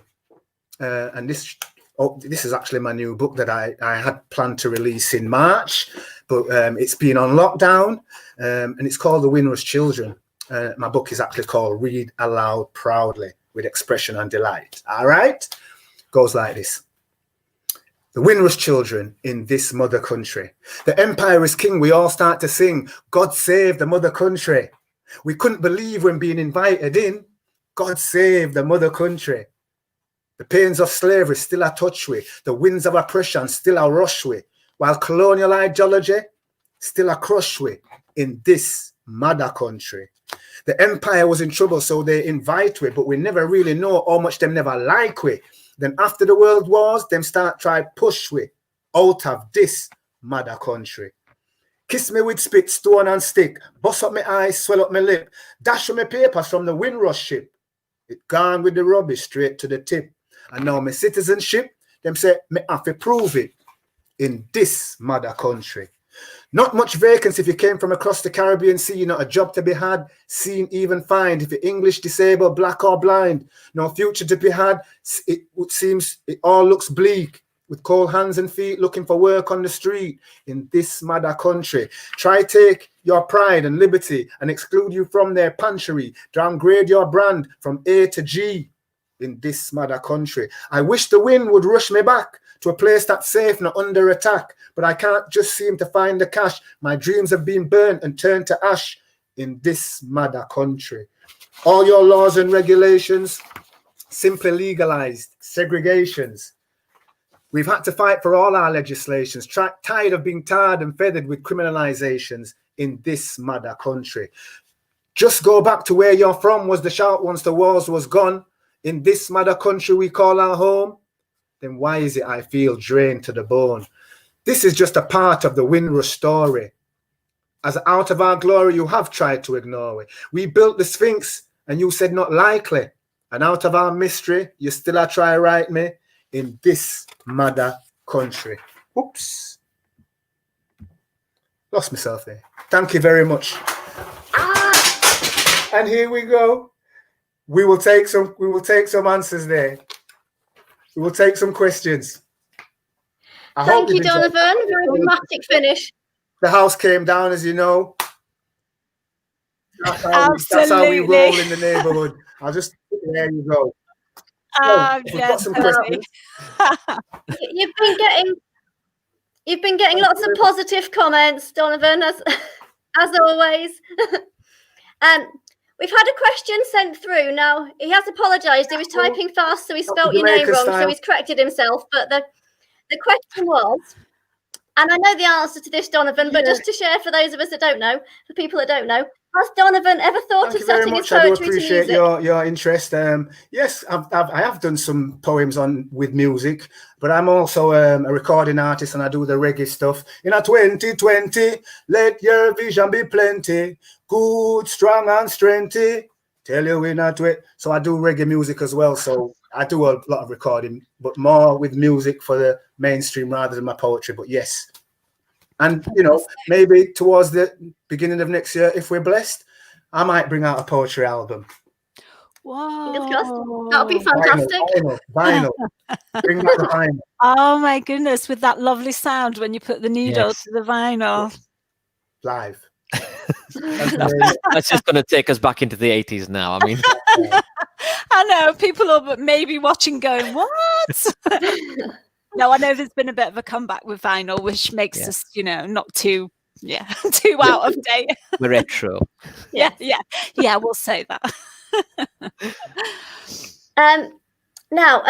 and this is actually my new book that I had planned to release in March, but it's been on lockdown, and it's called The Winrous Children. My book is actually called Read Aloud Proudly with Expression and Delight. All right, goes like this. The winrous children in this mother country. The empire is king, we all start to sing, God save the mother country. We couldn't believe when being invited in, God save the mother country. The pains of slavery still are touch with, the winds of oppression still are rush with, while colonial ideology still are crush with in this mother country. The empire was in trouble, so they invite we, but we never really know how much them never like we. Then after the world wars, them start try push we out of this mother country. Kiss me with spit, stone and stick, bust up my eyes, swell up my lip, dash my papers from the Winrous ship. It gone with the rubbish straight to the tip. And now my citizenship, them say me have to prove it in this mother country. Not much vacancy if you came from across the Caribbean Sea, not a job to be had, seen, even find. If you're English, disabled, black or blind, no future to be had. It seems it all looks bleak, with cold hands and feet looking for work on the street in this mother country. Try take your pride and liberty and exclude you from their pantry, downgrade your brand from A to G in this mother country. I wish the wind would rush me back to a place that's safe, not under attack, but I can't just seem to find the cash. My dreams have been burnt and turned to ash in this mother country. All your laws and regulations simply legalized segregations. We've had to fight for all our legislations, tired of being tarred and feathered with criminalizations in this mother country. Just go back to where you're from was the shout once the wars was gone. In this mother country we call our home. Then why is it I feel drained to the bone? This is just a part of the Winrous story. As out of our glory, you have tried to ignore it. We built the Sphinx and you said not likely. And out of our mystery, you still are try write me in this mother country. Oops. Lost myself there. Thank you very much. And here we go. We will take some answers there. We will take some questions. Thank you, Donovan. Very dramatic finish. The house came down, as you know. That's how we roll in the neighborhood. I'll just, there you go. We've got some questions. You've been getting lots of positive comments, Donovan, as always. We've had a question sent through. Now, he has apologised. He was typing fast, so he spelt your name wrong, so he's corrected himself. But the question was, and I know the answer to this, Donovan, but just to share for those of us that don't know, for people that don't know, Has Donovan ever thought Thank of you very setting his much. I do poetry to appreciate music? your interest. Yes, I have done some poems with music, but I'm also a recording artist, and I do the reggae stuff. In a 2020, let your vision be plenty, good, strong, and strengthy. Tell you we're not wait. So I do reggae music as well. So I do a lot of recording, but more with music for the mainstream rather than my poetry. But yes, and maybe towards the beginning of next year, if we're blessed, I might bring out a poetry album. Fingers crossed. Whoa. That would be fantastic. Vinyl. Bring back the vinyl. Oh my goodness, with that lovely sound when you put the needle Yes. to the vinyl. Live. That's just going to take us back into the 80s now. I mean, I know people are maybe watching going, what? No, I know there's been a bit of a comeback with vinyl, which makes us, not too out of date. we're retro. Yeah, we'll say that. Now,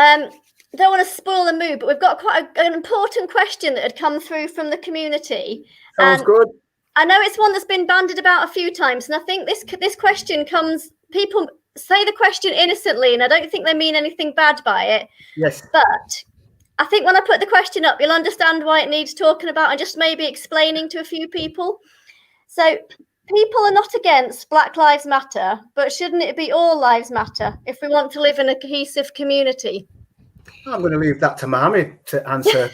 don't want to spoil the mood, but we've got quite an important question that had come through from the community. Sounds good. I know it's one that's been bandied about a few times, and I think this question people say the question innocently, and I don't think they mean anything bad by it. Yes. But I think when I put the question up, you'll understand why it needs talking about and just maybe explaining to a few people. So people are not against Black Lives Matter, but shouldn't it be all lives matter if we want to live in a cohesive community? I'm going to leave that to Mohammed to answer.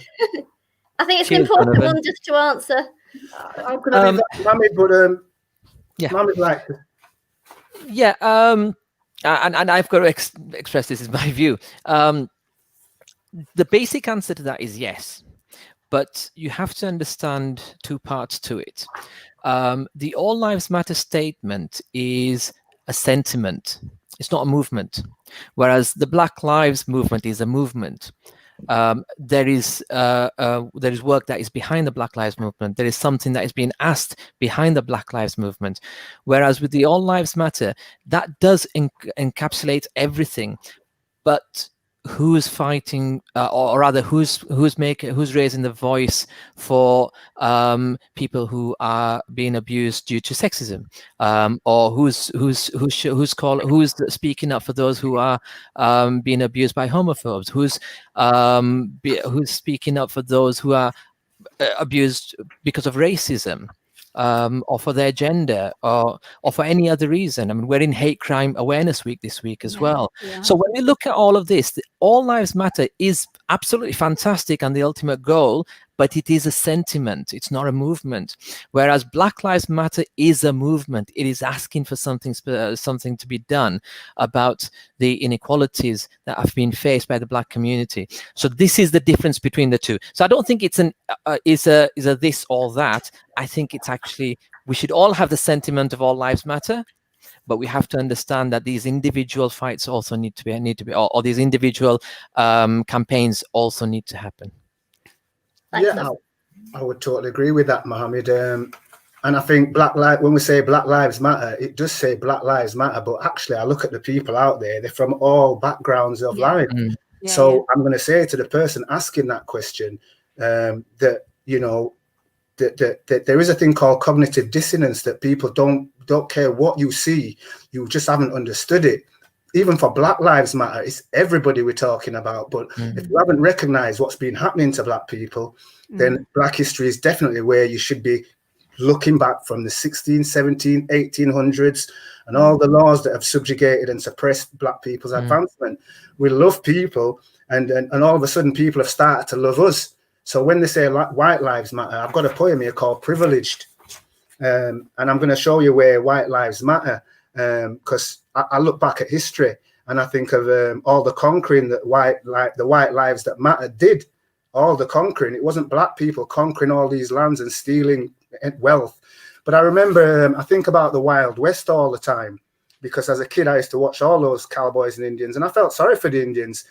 I think it's an important one just to answer. I'm going to leave that to Mohammed, but Mohammed likes it. Yeah, and I've got to express this as my view. The basic answer to that is yes, but you have to understand two parts to it. The All Lives Matter statement is a sentiment. It's not a movement, whereas the Black Lives movement is a movement. There is work that is behind the Black Lives movement. There is something that is being asked behind the Black Lives movement. Whereas with the All Lives Matter, that does encapsulate everything. But who's fighting, or rather, who's raising the voice for people who are being abused due to sexism, or who's speaking up for those who are being abused by homophobes? Who's speaking up for those who are abused because of racism? Or for their gender, or for any other reason. I mean, we're in Hate Crime Awareness Week this week as well. Yeah. So when we look at all of this, All Lives Matter is absolutely fantastic and the ultimate goal, but it is a sentiment. It's not a movement. Whereas Black Lives Matter is a movement. It is asking for something to be done about the inequalities that have been faced by the Black community. So this is the difference between the two. So I don't think it's is a this or that. I think it's actually, we should all have the sentiment of All Lives Matter, but we have to understand that these individual fights also need to be, or these individual campaigns also need to happen. Yeah, I would totally agree with that, Mohammed. And I think when we say Black Lives Matter, it does say Black Lives Matter, but actually I look at the people out there, they're from all backgrounds of life. Mm. Yeah, so I'm going to say to the person asking that question that, that there is a thing called cognitive dissonance, that people don't care what you see, you just haven't understood it. Even for Black Lives Matter, it's everybody we're talking about. But if you haven't recognized what's been happening to Black people, then Black history is definitely where you should be looking back from the 16, 17, 1800s and all the laws that have subjugated and suppressed Black people's advancement. We love people, and all of a sudden people have started to love us. So when they say white lives matter, I've got a poem here called Privileged. And I'm going to show you where white lives matter, because I look back at history and I think of all the conquering that the white lives that matter did. All the conquering. It wasn't Black people conquering all these lands and stealing wealth. But I remember, I think about the Wild West all the time, because as a kid I used to watch all those cowboys and Indians, and I felt sorry for the Indians.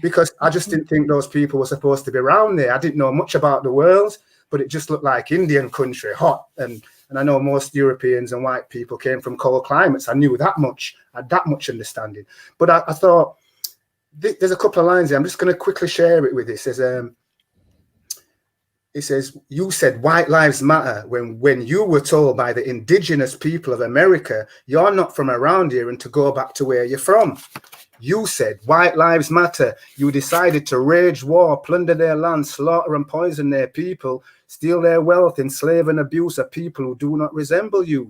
Because I just didn't think those people were supposed to be around there. I didn't know much about the world, but it just looked like Indian country, hot. And I know most Europeans and white people came from cold climates. I knew that much. I had that much understanding. But I thought, there's a couple of lines here. I'm just going to quickly share it with you. It says, it says, you said white lives matter when you were told by the indigenous people of America, you're not from around here and to go back to where you're from. You said white lives matter. You decided to wage war, plunder their land, slaughter and poison their people, steal their wealth, enslave and abuse a people who do not resemble you.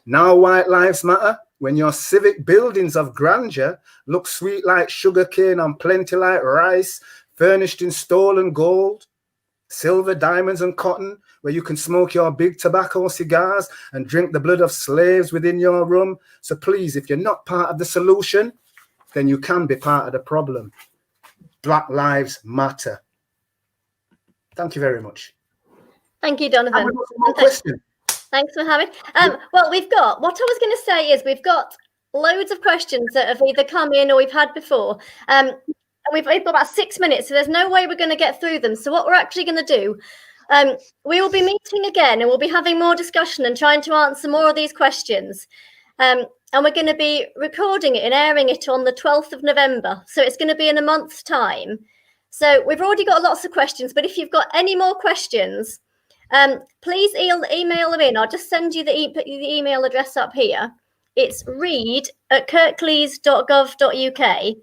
Now white lives matter when your civic buildings of grandeur look sweet like sugar cane and plenty like rice, furnished in stolen gold, silver, diamonds and cotton, where you can smoke your big tobacco cigars and drink the blood of slaves within your room. So please, if you're not part of the solution, then you can be part of the problem. Black lives matter. Thank you very much. Thank you, Donovan. Thanks for having. Well, what I was going to say is we've got loads of questions that have either come in or we've had before. And we've got about 6 minutes, so there's no way we're going to get through them. So what we're actually going to do, we will be meeting again and we'll be having more discussion and trying to answer more of these questions. And we're going to be recording it and airing it on the 12th of November. So it's going to be in a month's time. So we've already got lots of questions, but if you've got any more questions, please email them in. I'll just send you the email address up here. It's read@kirklees.gov.uk.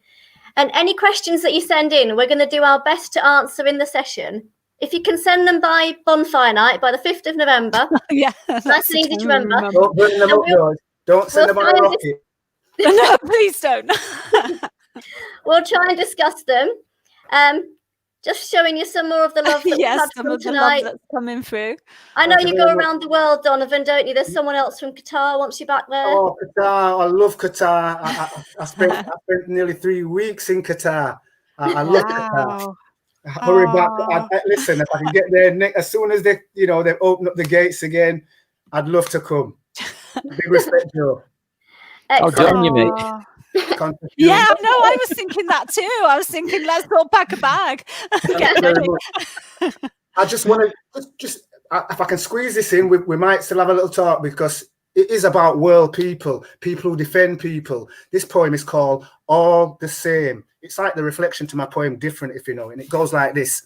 And any questions that you send in, we're going to do our best to answer in the session. If you can send them by bonfire night, by the 5th of November. Yeah, nice and easy to remember. Don't burn them up, George. Don't send them on a rocket. No, please don't. We'll try and discuss them. Just showing you some more of the love that we've had some from of the tonight. love that's coming through. I know you go around the world, Donovan, don't you? There's someone else from Qatar wants you back there. Oh, Qatar. I love Qatar. I spent nearly 3 weeks in Qatar. I love Qatar. Hurry back. Listen, if I can get there as soon as they open up the gates again, I'd love to come. Big respect, Joe. I'll join you, mate. Yeah, no, I was thinking that too. I was thinking, let's all pack a bag. I just want to just if I can squeeze this in, we might still have a little talk because it is about world people who defend people. This poem is called All the Same. It's like the reflection to my poem Different, if you know, and it goes like this.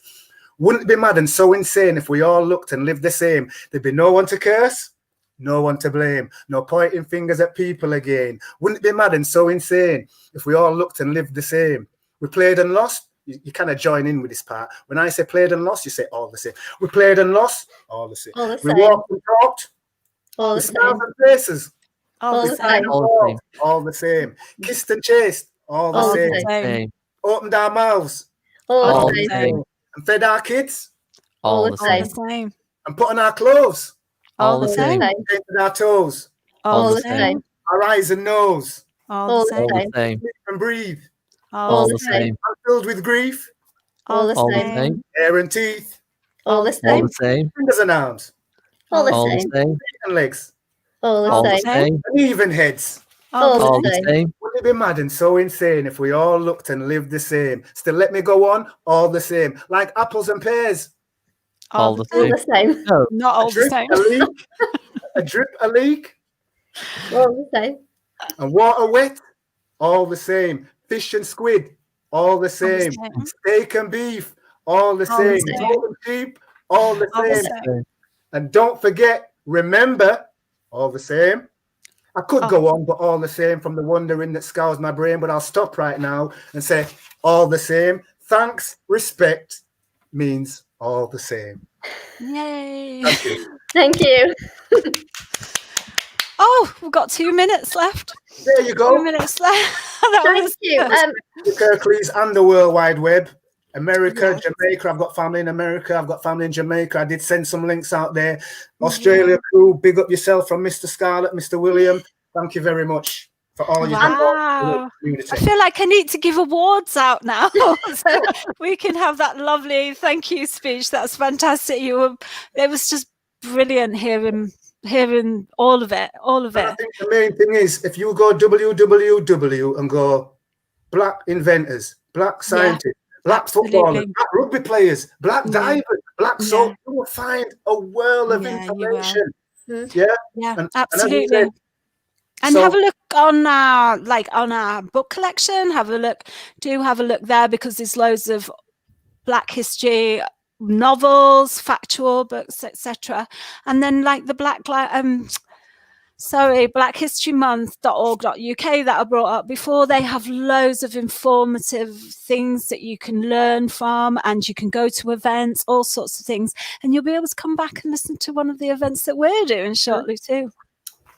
Wouldn't it be mad and so insane if we all looked and lived the same? There'd be no one to curse, no one to blame, no pointing fingers at people again. Wouldn't it be mad and so insane if we all looked and lived the same? We played and lost. You kind of join in with this part. When I say played and lost, you say all the same. We played and lost, all the same. All the We same. walked and talked, All we the smiled same. and faces, All the same. all the same. Kissed and chased, all the All the same. Same. Opened our mouths All the the same. same. and fed our kids All the All the same. Same. and put on our clothes, All the same. painted our toes, All the same. our eyes and nose, All the All same. the same. live and breathe, All the same. and filled with grief, All the All the same. same. hair and teeth, All the All same. the same. fingers and arms, All All the the same. same. feet and legs, All All the the same. same. and even heads. All All the the same. same. Wouldn't it be mad and so insane if we all looked and lived the same? Still, let me go on, all the same, like apples and pears. All the All same. the same. No. Not all A the drip, same. a leak, a drip, a leak, All the same. and water wet, all the same. Fish and squid, all the same. same. Steak and beef, all the All the same. same. Goat and sheep, all the All the same. same. And don't forget, remember, all the same. I could go on, but all the same from the wondering that scours my brain, but I'll stop right now and say all the same. Thanks, respect means all the same. Yay. Thank you. Thank you. Oh, we've got 2 minutes left. There you 2 go. minutes left. That Thank was you. Kirklees and the World Wide Web. America, Yes. Jamaica. I've got family in America. I've got family in Jamaica. I did send some links out there. Australia crew, big up yourself from Mr. Scarlett, Mr. William. Thank you very much for all you've done for the Wow. community. I feel like I need to give awards out now, so we can have that lovely thank you speech. That's fantastic. It was just brilliant hearing all of it. I think the main thing is if you go www and go black inventors, black scientists, black footballers, black rugby players, black divers, black soldiers, you will find a world of information. Yeah, Yeah, and absolutely. as you said, And so- have a look on our book collection. Have a look there because there's loads of Black history novels, factual books, etc. And then like the blackhistorymonth.org.uk that I brought up before, they have loads of informative things that you can learn from, and you can go to events, all sorts of things, and you'll be able to come back and listen to one of the events that we're doing shortly too.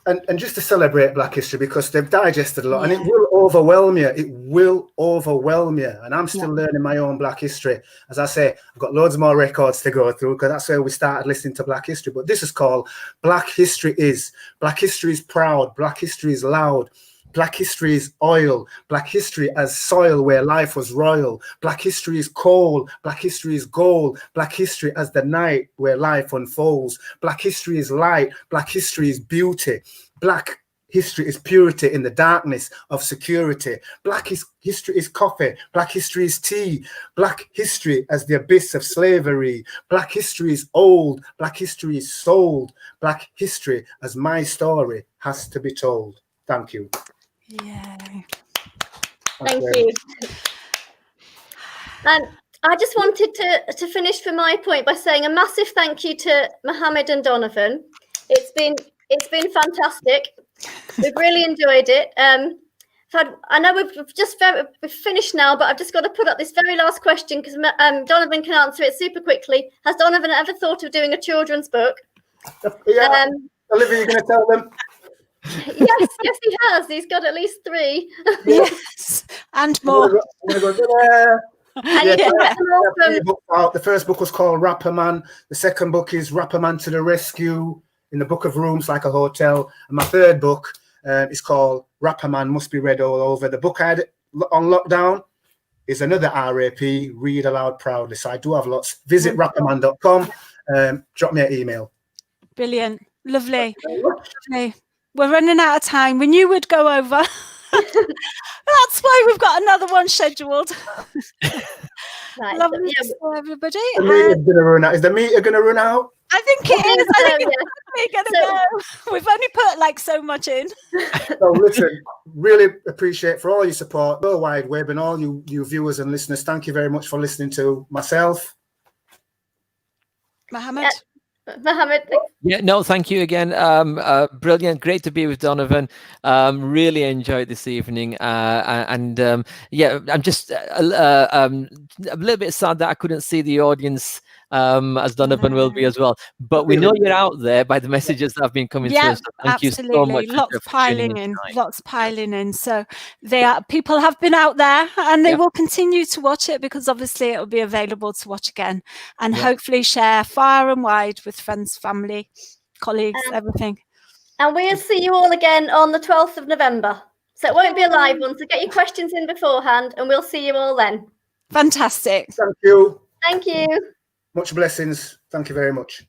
And just to celebrate Black history, because they've digested a lot, and Yeah. it will overwhelm you. It will overwhelm you. And I'm still learning my own Black history. As I say, I've got loads more records to go through, because that's where we started listening to Black history. But this is called Black History Is. Black history is proud. Black history is loud. Black history is oil. Black history as soil where life was royal. Black history is coal. Black history is gold. Black history as the night where life unfolds. Black history is light. Black history is beauty. Black history is purity in the darkness of security. Black history is coffee. Black history is tea. Black history as the abyss of slavery. Black history is old. Black history is sold. Black history as my story has to be told. Thank you. Yay. Thank you. And I just wanted to finish for my point by saying a massive thank you to Mohammed and Donavan. It's been fantastic. We've really enjoyed it. I know we've finished now, but I've just got to put up this very last question, because Donavan can answer it super quickly. Has Donavan ever thought of doing a children's book? Yeah. Olivia, you're going to tell them? Yes, he has. He's got at least 3. Yes, and more. I'm gonna go there. And you can get them all from... The first book was called Rapper Man. The second book is Rapper Man to the Rescue, in the Book of Rooms Like a Hotel. And my third book is called Rapper Man Must Be Read All Over. The book I had on lockdown is another RAP, Read Aloud Proudly. So I do have lots. Visit rapperman.com. Drop me an email. Brilliant. Lovely. Lovely. We're running out of time. We knew we'd go over. That's why we've got another one scheduled. Right. Lovely to see everybody. The meter's going to run out. Is the meter going to run out? I think it is. I think Yeah. we're going to go. We've only put like so much in. So listen, really appreciate for all your support, World Wide Web, and all you viewers and listeners. Thank you very much for listening to myself. Mohammed? Mohammed, Yeah, no, thank you again. Brilliant, great to be with Donavan. Really enjoyed this evening, yeah, I'm just a little bit sad that I couldn't see the audience as Donavan will be as well. But we know you're out there by the messages that have been coming through. So thank you so much. Lots piling in. Lots piling in. So people have been out there, and they will continue to watch it, because obviously it will be available to watch again, and hopefully share far and wide with friends, family, colleagues, everything. and we'll see you all again on the 12th of November. So it won't be a live one, so get your questions in beforehand, and we'll see you all then. Fantastic. Thank you. Thank you. Much blessings. Thank you very much.